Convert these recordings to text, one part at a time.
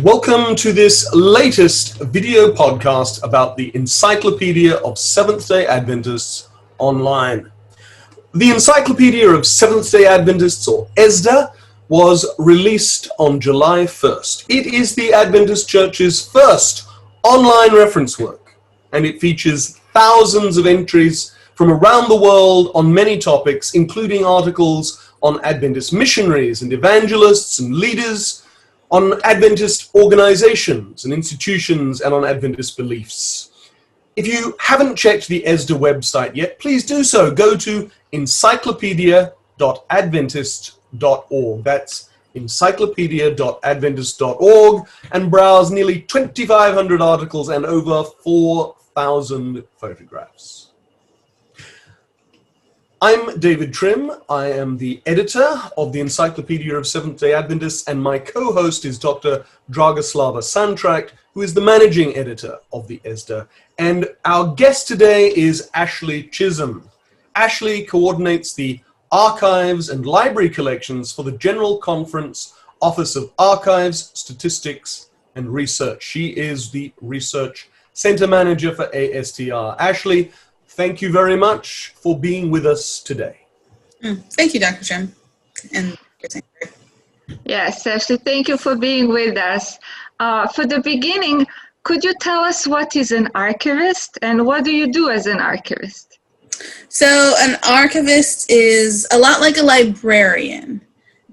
Welcome to this latest video podcast about the Encyclopedia of Seventh-day Adventists online. The Encyclopedia of Seventh-day Adventists, or ESDA, was released on July 1st. It is the Adventist Church's first online reference work, and it features thousands of entries from around the world on many topics, including articles on Adventist missionaries and evangelists and leaders, on Adventist organizations and institutions, and on Adventist beliefs. If you haven't checked the ESDA website yet, please do so. Go to encyclopedia.adventist.org. That's encyclopedia.adventist.org, and browse nearly 2,500 articles and over 4,000 photographs. I'm David Trim. I am the editor of the Encyclopedia of Seventh-day Adventists, and my co-host is Dr. Dragoslava Santrac, who is the managing editor of the ESDA. And our guest today is Ashlee Chism. Ashlee coordinates the archives and library collections for the General Conference Office of Archives, Statistics, and Research. She is the Research Center Manager for ASTR. Ashlee, thank you very much for being with us today. Thank you, Dr. Trim. Yes, Ashlee, thank you for being with us. For the beginning, could you tell us what is an archivist and what do you do as an archivist? So an archivist is a lot like a librarian.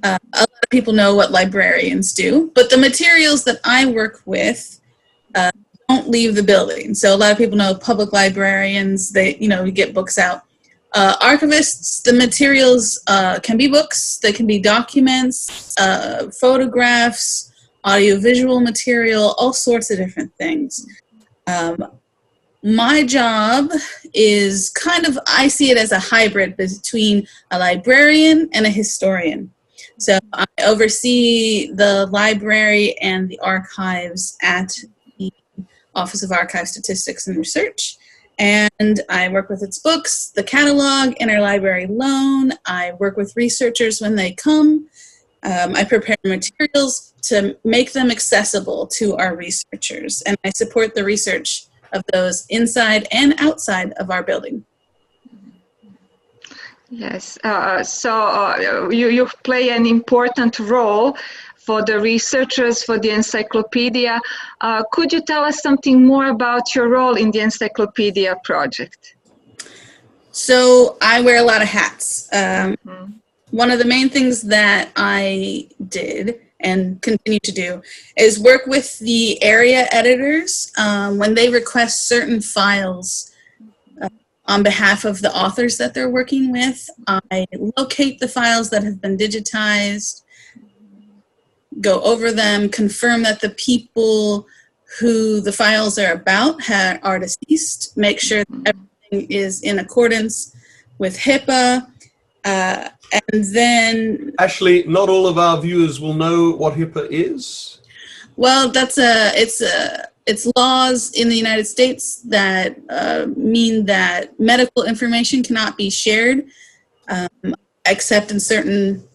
A lot of people know what librarians do, but the materials that I work with don't leave the building. So a lot of people know public librarians, they, get books out. Archivists, the materials can be books, they can be documents, photographs, audiovisual material, all sorts of different things. My job is I see it as a hybrid between a librarian and a historian. So I oversee the library and the archives at the Office of Archives, Statistics, and Research. And I work with its books, the catalog, interlibrary loan. I work with researchers when they come. I prepare materials to make them accessible to our researchers. And I support the research of those inside and outside of our building. Yes, so you play an important role for the researchers for the encyclopedia. Could you tell us something more about your role in the encyclopedia project? So I wear a lot of hats. One of the main things that I did and continue to do is work with the area editors when they request certain files on behalf of the authors that they're working with. I locate the files that have been digitized, go over them, confirm that the people who the files are about are deceased, make sure that everything is in accordance with HIPAA, and then... Ashlee, not all of our viewers will know what HIPAA is. Well, it's laws in the United States that mean that medical information cannot be shared except in certain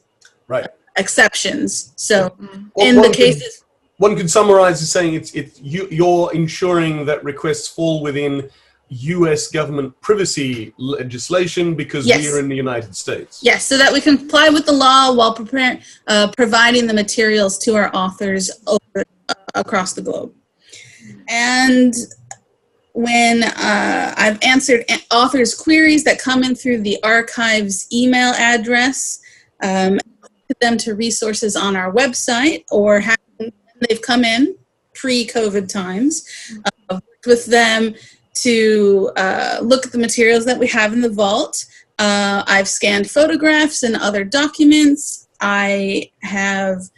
exceptions. So in the cases... One could summarize as saying you're ensuring that requests fall within U.S. government privacy legislation because we're in the United States. Yes, so that we comply with the law while providing the materials to our authors across the globe. And when I've answered authors' queries that come in through the archives email address, put them to resources on our website, or when they've come in pre-COVID times, worked with them to look at the materials that we have in the vault. I've scanned photographs and other documents. I have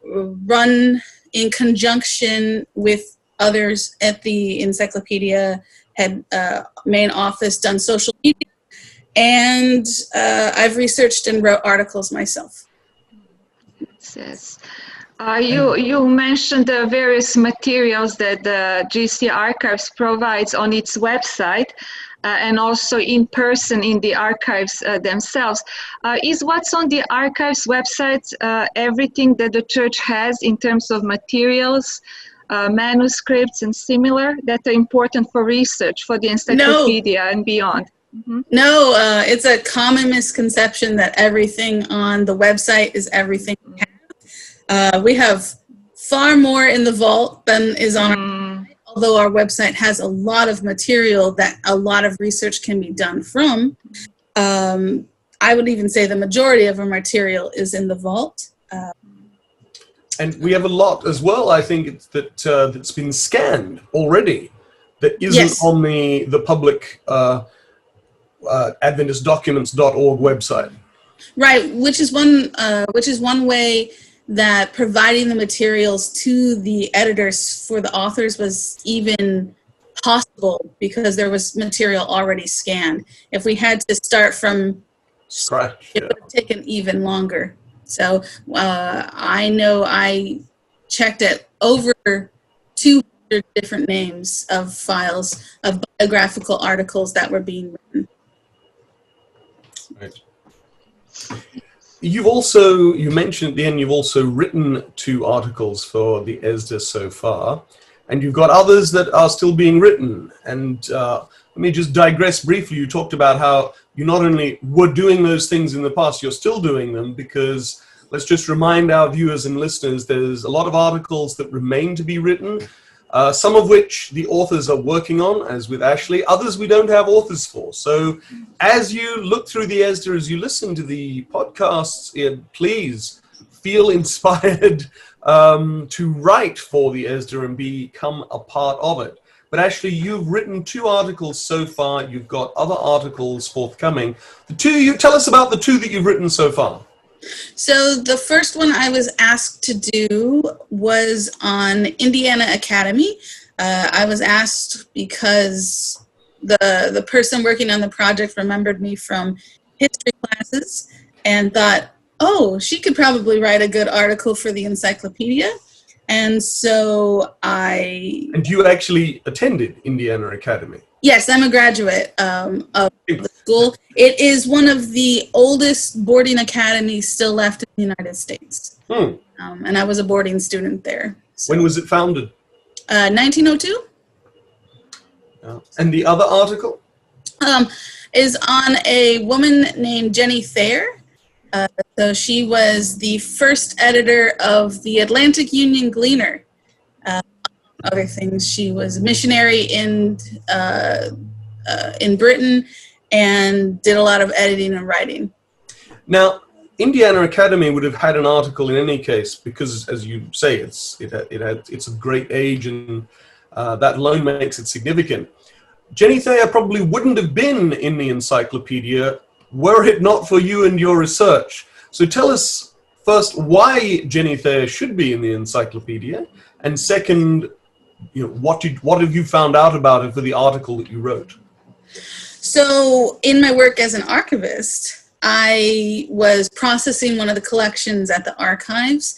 run in conjunction with others at the Encyclopedia main office, done social media, and I've researched and wrote articles myself. Yes. You mentioned the various materials that the GC Archives provides on its website and also in person in the archives themselves. Is what's on the archives website everything that the church has in terms of materials, manuscripts and similar that are important for research, for the encyclopedia and beyond? Mm-hmm. No, it's a common misconception that everything on the website is everything we have. We have far more in the vault than is on our website, although our website has a lot of material that a lot of research can be done from. I would even say the majority of our material is in the vault. And we have a lot as well, I think, that's been scanned already that isn't on the public AdventistDocuments.org website. Right, which is one way that providing the materials to the editors for the authors was even possible, because there was material already scanned. If we had to start from scratch, it would have taken even longer. So I know I checked at over 200 different names of files of biographical articles that were being written. Right. You mentioned at the end, you've also written 2 articles for the ESDA so far, and you've got others that are still being written. And let me just digress briefly. You talked about how you not only were doing those things in the past, you're still doing them, because let's just remind our viewers and listeners, there's a lot of articles that remain to be written, some of which the authors are working on, as with Ashlee, others we don't have authors for. So as you look through the ESDA, as you listen to the podcasts, please feel inspired to write for the ESDA and become a part of it. But Ashlee, you've written 2 articles so far. You've got other articles forthcoming. Tell us about the 2 that you've written so far. So the first one I was asked to do was on Indiana Academy. I was asked because the person working on the project remembered me from history classes and thought, oh, she could probably write a good article for the encyclopedia. And so And you actually attended Indiana Academy? Yes, I'm a graduate of the school. It is one of the oldest boarding academies still left in the United States. And I was a boarding student there. So. When was it founded? 1902. And the other article? Is on a woman named Jenny Thayer. So she was the first editor of the Atlantic Union Gleaner. Other things, she was a missionary in Britain and did a lot of editing and writing. Now, Indiana Academy would have had an article in any case, because, as you say, it's a great age, and that alone makes it significant. Jenny Thayer probably wouldn't have been in the encyclopedia were it not for you and your research. So tell us first why Jenny Thayer should be in the encyclopedia, and second, what have you found out about it for the article that you wrote? So in my work as an archivist, I was processing one of the collections at the archives.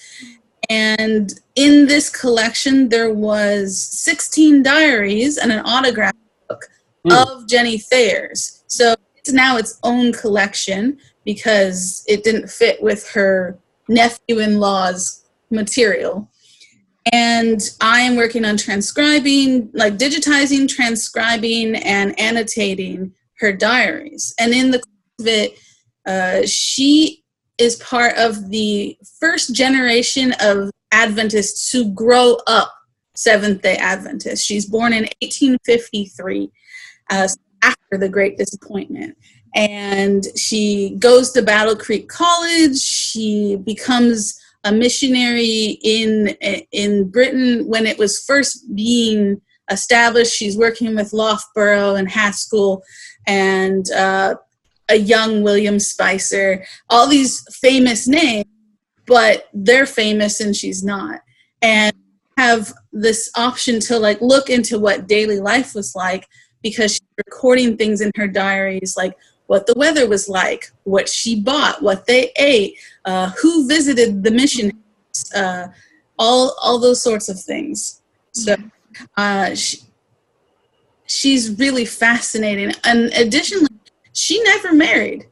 And in this collection, there was 16 diaries and an autograph book of Jenny Thayer's. So it's now its own collection because it didn't fit with her nephew-in-law's material. And I am working on transcribing, like digitizing, transcribing, and annotating her diaries. And in the course of it, she is part of the first generation of Adventists who grow up Seventh-day Adventist. She's born in 1853, after the Great Disappointment. And she goes to Battle Creek College. She becomes a missionary in Britain when it was first being established. She's working with Loughborough and Haskell and a young William Spicer, all these famous names, but they're famous and she's not. And have this option to look into what daily life was like, because she's recording things in her diaries, like what the weather was like, what she bought, what they ate, who visited the mission house, all those sorts of things. So she's really fascinating. And additionally, she never married.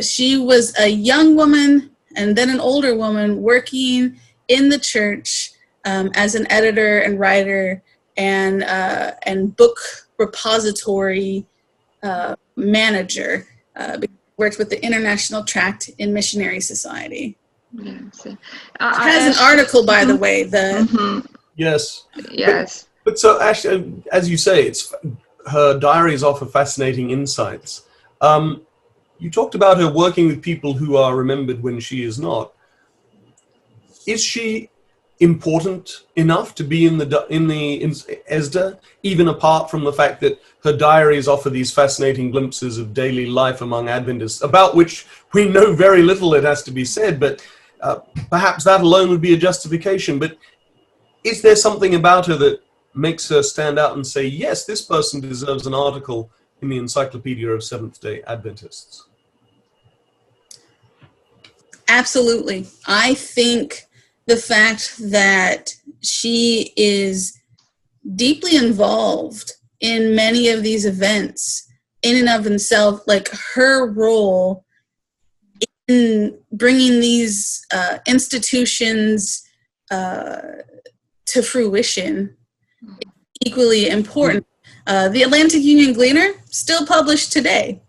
She was a young woman and then an older woman working in the church as an editor and writer and book repository manager. Worked with the International Tract in Missionary Society. Yes. It has an article, by the way. Yes. Yes. But so, Ashley, as you say, her diaries offer fascinating insights. You talked about her working with people who are remembered when she is not. Is she important enough to be in ESDA, even apart from the fact that her diaries offer these fascinating glimpses of daily life among Adventists, about which we know very little, it has to be said, but perhaps that alone would be a justification. But is there something about her that makes her stand out and say, yes, this person deserves an article in the Encyclopedia of Seventh-day Adventists? Absolutely. I think the fact that she is deeply involved in many of these events in and of themselves, like her role in bringing these institutions to fruition is equally important. The Atlantic Union Gleaner, still published today.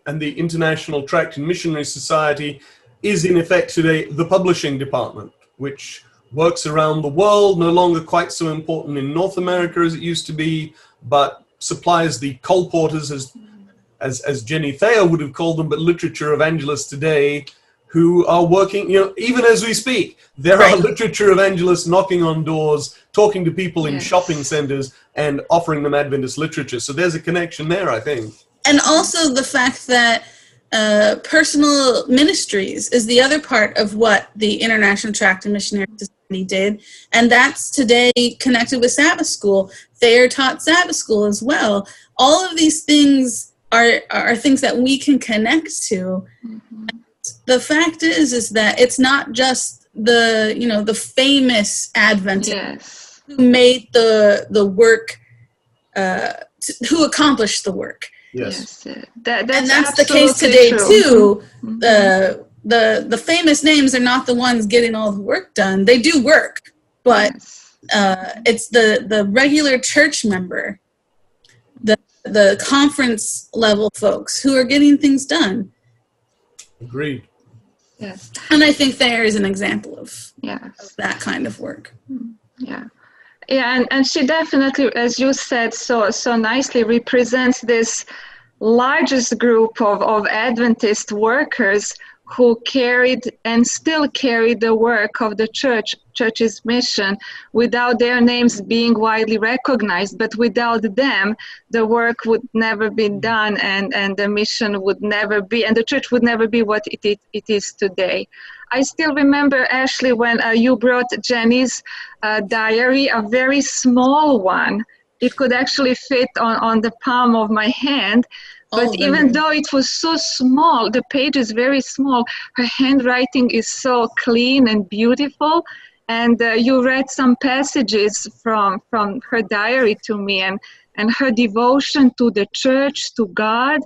And the International Tract and Missionary Society is in effect today the publishing department, which works around the world, no longer quite so important in North America as it used to be, but supplies the colporteurs, as Jenny Thayer would have called them, but literature evangelists today, who are working, even as we speak, there are literature evangelists knocking on doors, talking to people in shopping centers and offering them Adventist literature. So there's a connection there, I think. And also the fact that personal ministries is the other part of what the International Tract and Missionary Society did. And that's today connected with Sabbath School. Thayer taught Sabbath School as well. All of these things are things that we can connect to. Mm-hmm. The fact is that it's not just the famous Adventists who made the work, who accomplished the work. Yes. That's the case today too. Mm-hmm. The famous names are not the ones getting all the work done. They do work, but it's the regular church member, the conference level folks who are getting things done. Agreed. Yes. And I think Thayer is an example of that kind of work. Yeah. Yeah, and she definitely, as you said so nicely, represents this largest group of Adventist workers who carried and still carry the work of the church's mission without their names being widely recognized. But without them, the work would never be done, and the mission would never be, and the church would never be what it is today. I still remember, Ashley, when you brought Jenny's diary, a very small one. It could actually fit on the palm of my hand. But even though it was so small, the page is very small, her handwriting is so clean and beautiful. And you read some passages from her diary to me, and her devotion to the church, to God,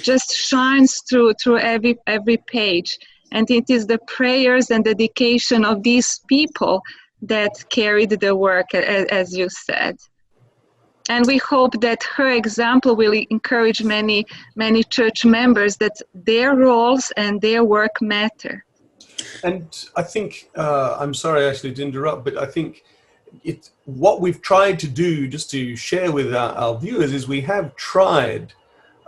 just shines through every page. And it is the prayers and dedication of these people that carried the work, as you said. And we hope that her example will encourage many church members that their roles and their work matter. And I think, I'm sorry, Ashley, to interrupt, but I think what we've tried to do, just to share with our viewers, is we have tried,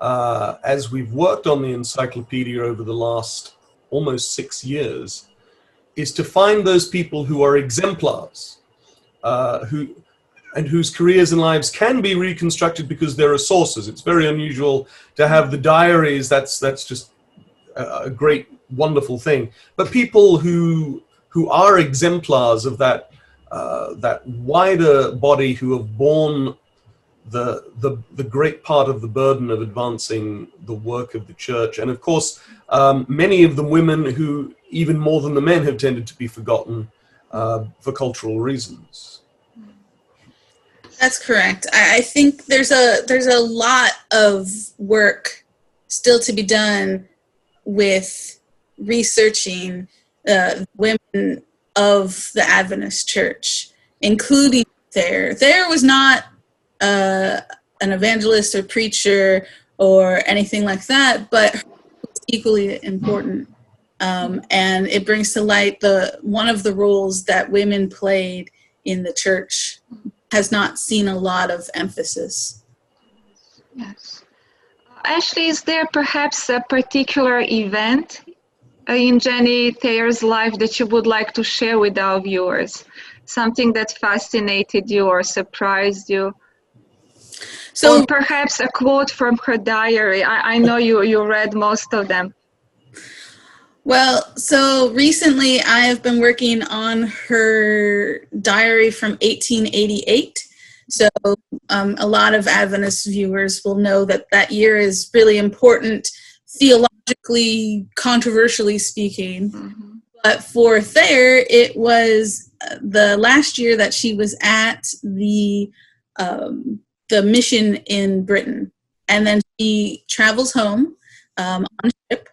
as we've worked on the encyclopedia over the last almost 6 years, is to find those people who are exemplars, and whose careers and lives can be reconstructed because there are sources. It's very unusual to have the diaries. That's just a great, wonderful thing. But people who are exemplars of that wider body, who have borne the great part of the burden of advancing the work of the church. And of course, many of the women who, even more than the men, have tended to be forgotten for cultural reasons. That's correct. I think there's a lot of work still to be done with researching women of the Adventist Church, including Thayer. Thayer was not an evangelist or preacher or anything like that, but it's equally important. And it brings to light one of the roles that women played in the church has not seen a lot of emphasis. Yes. Ashlee, is there perhaps a particular event in Jenny Thayer's life that you would like to share with our viewers? Something that fascinated you or surprised you? Or perhaps a quote from her diary. I know you read most of them. Well, so recently I have been working on her diary from 1888. So a lot of Adventist viewers will know that that year is really important, theologically, controversially speaking. Mm-hmm. But for Thayer, it was the last year that she was at the mission in Britain. And then she travels home on ship.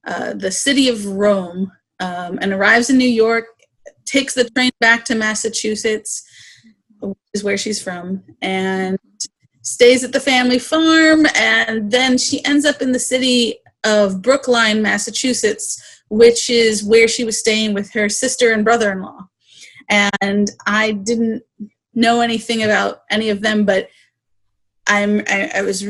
The city of Rome, and arrives in New York, takes the train back to Massachusetts, which is where she's from, and stays at the family farm, and then she ends up in the city of Brookline, Massachusetts, which is where she was staying with her sister and brother-in-law. And I didn't know anything about any of them, but I was,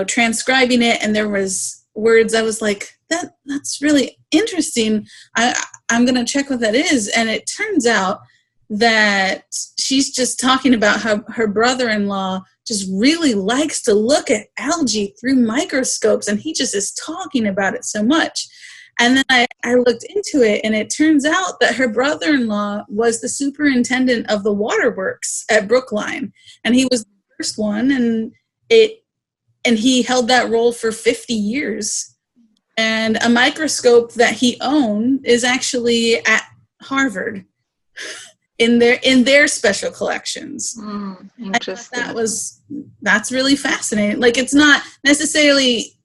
transcribing it, and there was words I was like, that's really interesting. I'm going to check what that is. And it turns out that she's just talking about how her brother-in-law just really likes to look at algae through microscopes, and he just is talking about it so much. And then I looked into it, and it turns out that her brother-in-law was the superintendent of the waterworks at Brookline, and he was the first one, and he held that role for 50 years. And a microscope that he owned is actually at Harvard in their special collections. Interesting. That's really fascinating. Like, it's not necessarily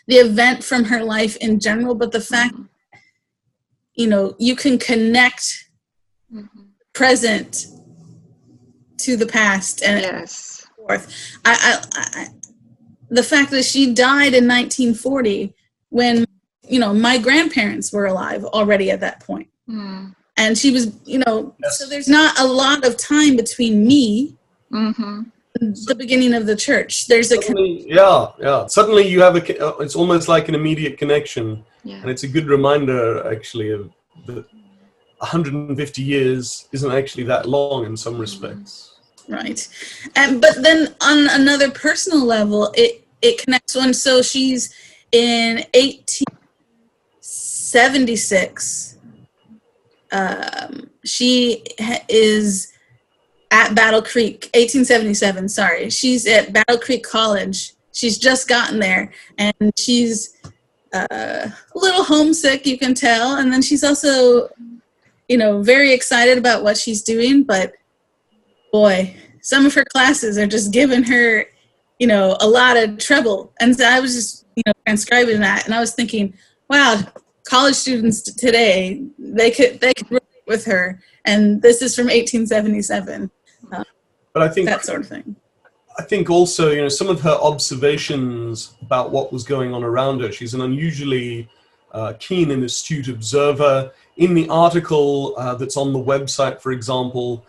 the event from her life in general, but the fact, you can connect present to the past and yes. forth. The fact that she died in 1940 when, my grandparents were alive already at that point. And she was, yes. So there's not a lot of time between me and the beginning of the church. There's Suddenly you have it's almost like an immediate connection. Yeah. And it's a good reminder, actually, of that 150 years isn't actually that long in some respects. Right. But then on another personal level, it connects one. So she's in 1876. She is at Battle Creek, 1877, sorry. She's at Battle Creek College. She's just gotten there, and she's a little homesick, you can tell. And then she's also, very excited about what she's doing, but boy, some of her classes are just giving her, a lot of trouble. And so I was just, transcribing that, and I was thinking, wow, college students today, they could relate with her, and this is from 1877. But I think that sort of thing. I think also, some of her observations about what was going on around her. She's an unusually keen and astute observer. In the article that's on the website, for example,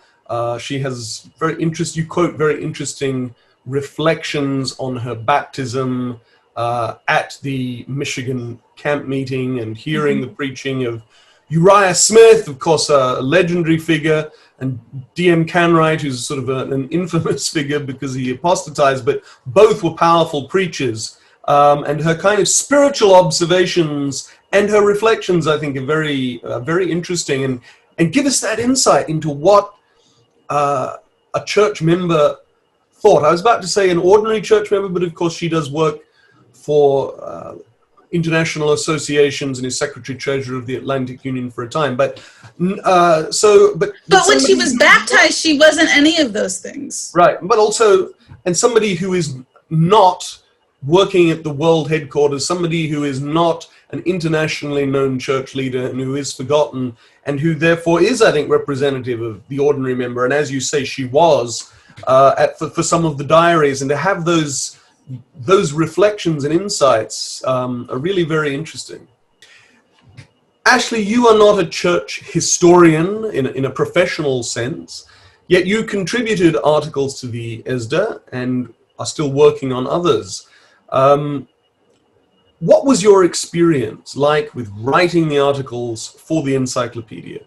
she has you quote very interesting reflections on her baptism at the Michigan camp meeting, and hearing the preaching of Uriah Smith, of course, a legendary figure, and D.M. Canwright, who's sort of an infamous figure because he apostatized, but both were powerful preachers. And her kind of spiritual observations and her reflections, I think, are very interesting, and give us that insight into what a church member thought. I was about to say an ordinary church member, but of course she does work for international associations and is secretary-treasurer of the Atlantic Union for a time. But when she was baptized, she wasn't any of those things. Right, but also, and somebody who is not working at the world headquarters, somebody who is not an internationally known church leader and who is forgotten, and who therefore is, I think, representative of the ordinary member. And as you say, she was for some of the diaries, and to have those reflections and insights are really very interesting. Ashlee, you are not a church historian in a professional sense, yet you contributed articles to the ESDA and are still working on others. What was your experience like with writing the articles for the encyclopedia?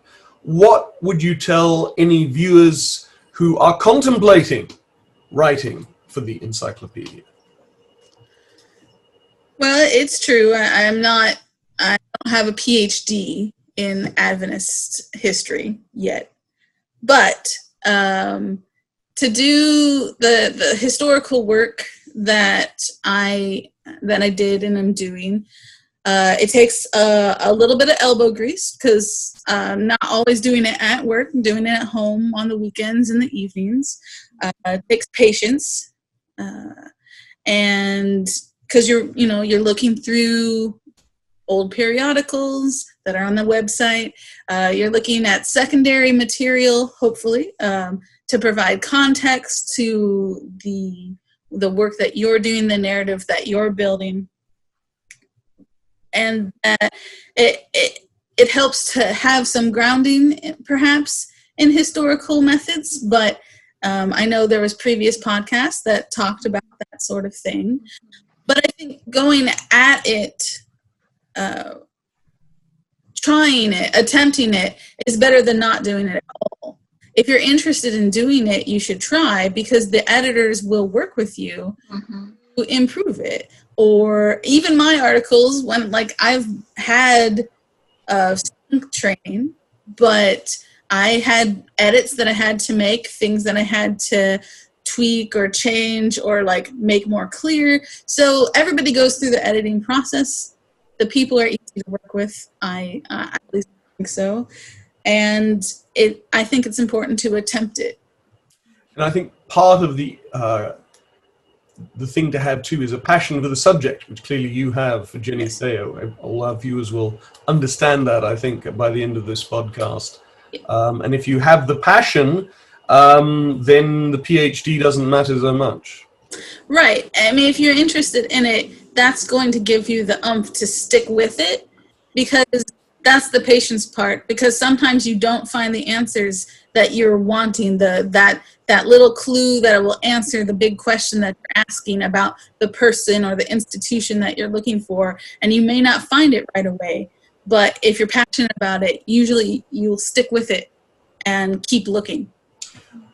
What would you tell any viewers who are contemplating writing for the encyclopedia? Well, it's true. I don't have a PhD in Adventist history yet, but to do the historical work that I did and I'm doing, it takes a little bit of elbow grease, because I'm not always doing it at work. I'm doing it at home on the weekends and the evenings. It takes patience, and because you're looking through old periodicals that are on the website. You're looking at secondary material, hopefully, to provide context to the work that you're doing, the narrative that you're building. And it helps to have some grounding, perhaps, in historical methods, but I know there was previous podcasts that talked about that sort of thing. But I think going at it, trying it, attempting it, is better than not doing it at all. If you're interested in doing it, you should try, because the editors will work with you to improve it. Or even my articles, when I've had training, but I had edits that I had to make, things that I had to tweak or change or make more clear. So everybody goes through the editing process. The people are easy to work with. I at least think so. And I think it's important to attempt it. And I think part of the thing to have too is a passion for the subject, which clearly you have for Jenny Thayer. All our viewers will understand that, I think, by the end of this podcast. And if you have the passion, then the PhD doesn't matter so much. Right. I mean, if you're interested in it, that's going to give you the oomph to stick with it, because that's the patience part. Because sometimes you don't find the answers that you're wanting, that little clue that will answer the big question that you're asking about the person or the institution that you're looking for, and you may not find it right away. But if you're passionate about it, usually you'll stick with it and keep looking.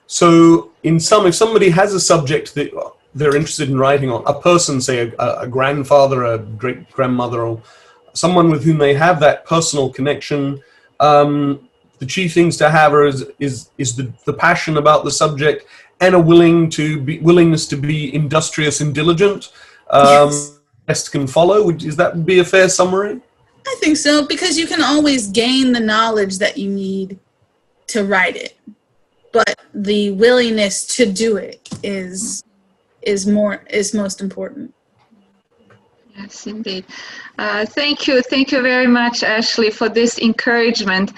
So if somebody has a subject that they're interested in writing on, a person, say a grandfather, a great-grandmother, or someone with whom they have that personal connection, the chief things to have is the passion about the subject and a willingness to be industrious and diligent. Yes. Best can follow. Is that be a fair summary? I think so, because you can always gain the knowledge that you need to write it, but the willingness to do it is most important. Yes, indeed. Thank you very much, Ashlee, for this encouragement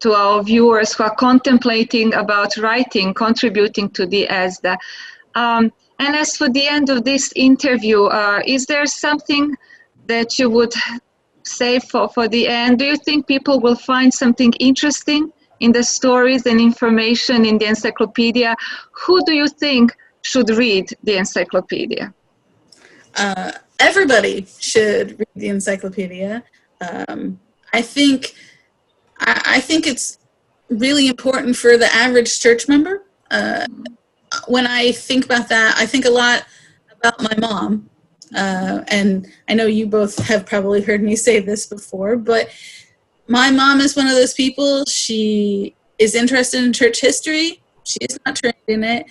to our viewers who are contemplating about writing, contributing to the ESDA. And as for the end of this interview, is there something that you would say for the end? Do you think people will find something interesting in the stories and information in the encyclopedia? Who do you think should read the encyclopedia? Everybody should read the encyclopedia. I think it's really important for the average church member. When I think about that, I think a lot about my mom. And I know you both have probably heard me say this before, but my mom is one of those people. She is interested in church history, she is not trained in it,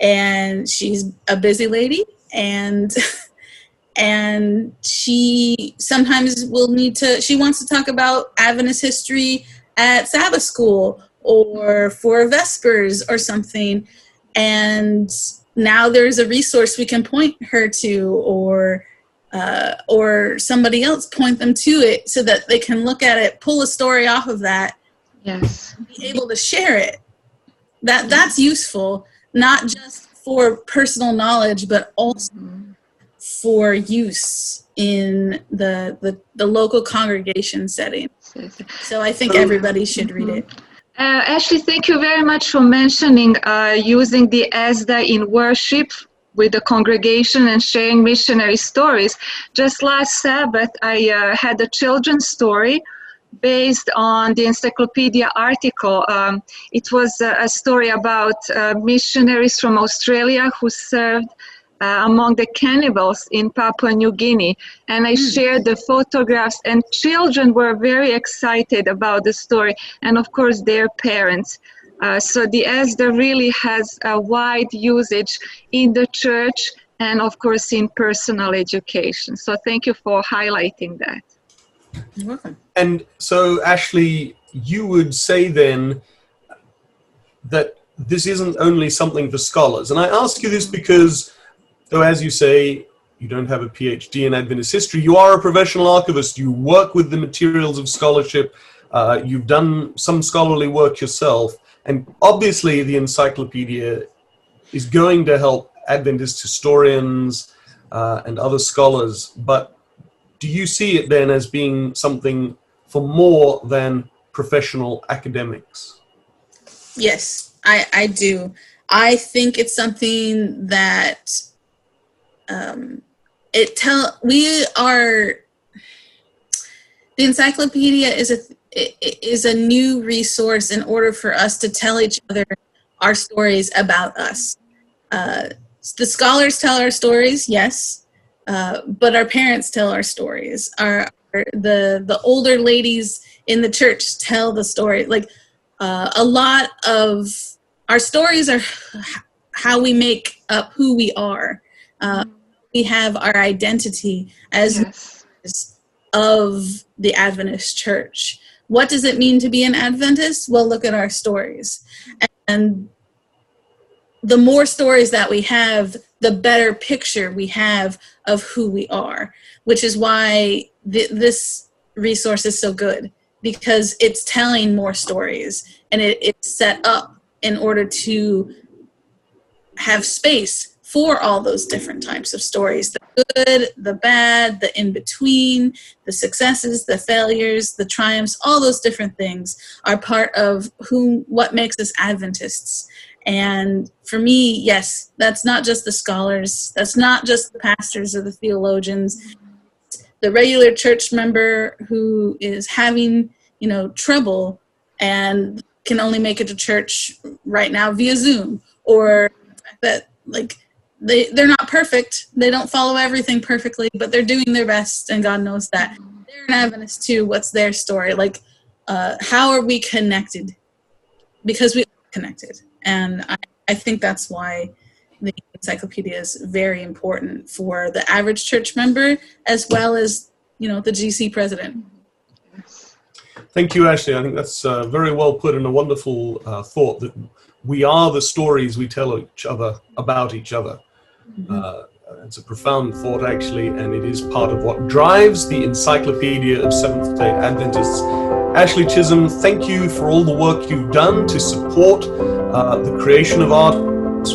and she's a busy lady, and she sometimes will need to. She wants to talk about Adventist history at Sabbath school or for Vespers or something, and now there's a resource we can point her to, or somebody else point them to it so that they can look at it, pull a story off of that, Yes. be able to share it. That's useful, not just for personal knowledge, but also for use in the local congregation setting. So I think everybody should read it. Ashlee, thank you very much for mentioning using the ESDA in worship with the congregation and sharing missionary stories. Just last Sabbath, I had a children's story based on the Encyclopedia article. It was a story about missionaries from Australia who served among the cannibals in Papua New Guinea. And I shared the photographs, and children were very excited about the story, and of course their parents. So the ESDA really has a wide usage in the church and of course in personal education. So thank you for highlighting that. You're welcome. And so, Ashlee, you would say then that this isn't only something for scholars. And I ask you this because, though, as you say, you don't have a PhD in Adventist history, you are a professional archivist. You work with the materials of scholarship. You've done some scholarly work yourself. And obviously, the encyclopedia is going to help Adventist historians and other scholars. But do you see it then as being something for more than professional academics? Yes, I do. I think it's something that the encyclopedia is a new resource in order for us to tell each other our stories about us. The scholars tell our stories, yes, but our parents tell our stories. The older ladies in the church tell the story. Like a lot of our stories are how we make up who we are. We have our identity as members of the Adventist church. What does it mean to be an Adventist? Well, look at our stories. And the more stories that we have, the better picture we have of who we are, which is why this resource is so good, because it's telling more stories, and it's set up in order to have space for all those different types of stories, the good, the bad, the in-between, the successes, the failures, the triumphs, all those different things are part of what makes us Adventists. And for me, yes, that's not just the scholars, that's not just the pastors or the theologians, the regular church member who is having, trouble and can only make it to church right now via Zoom, or the fact that, they're not perfect. They don't follow everything perfectly, but they're doing their best, and God knows that. They're an Adventist too. What's their story? How are we connected? Because we are connected. And I think that's why the encyclopedia is very important for the average church member, as well as, the GC president. Thank you, Ashlee. I think that's very well put, and a wonderful thought that we are the stories we tell each other about each other. It's a profound thought, actually, and it is part of what drives the Encyclopedia of Seventh-day Adventists. Ashlee Chism, thank you for all the work you've done to support the creation of art,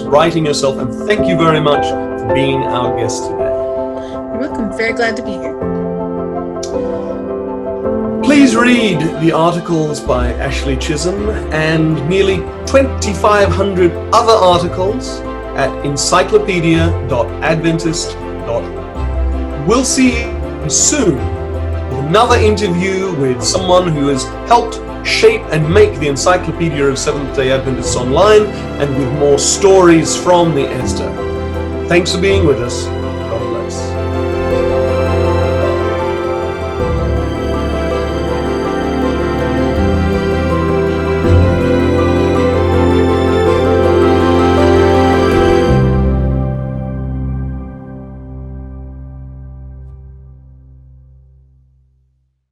writing yourself, and thank you very much for being our guest today. You're welcome. Very glad to be here. Please read the articles by Ashlee Chism and nearly 2,500 other articles at encyclopedia.adventist.org. We'll see you soon with another interview with someone who has helped shape and make the Encyclopedia of Seventh-day Adventists online, and with more stories from the ESDA. Thanks for being with us.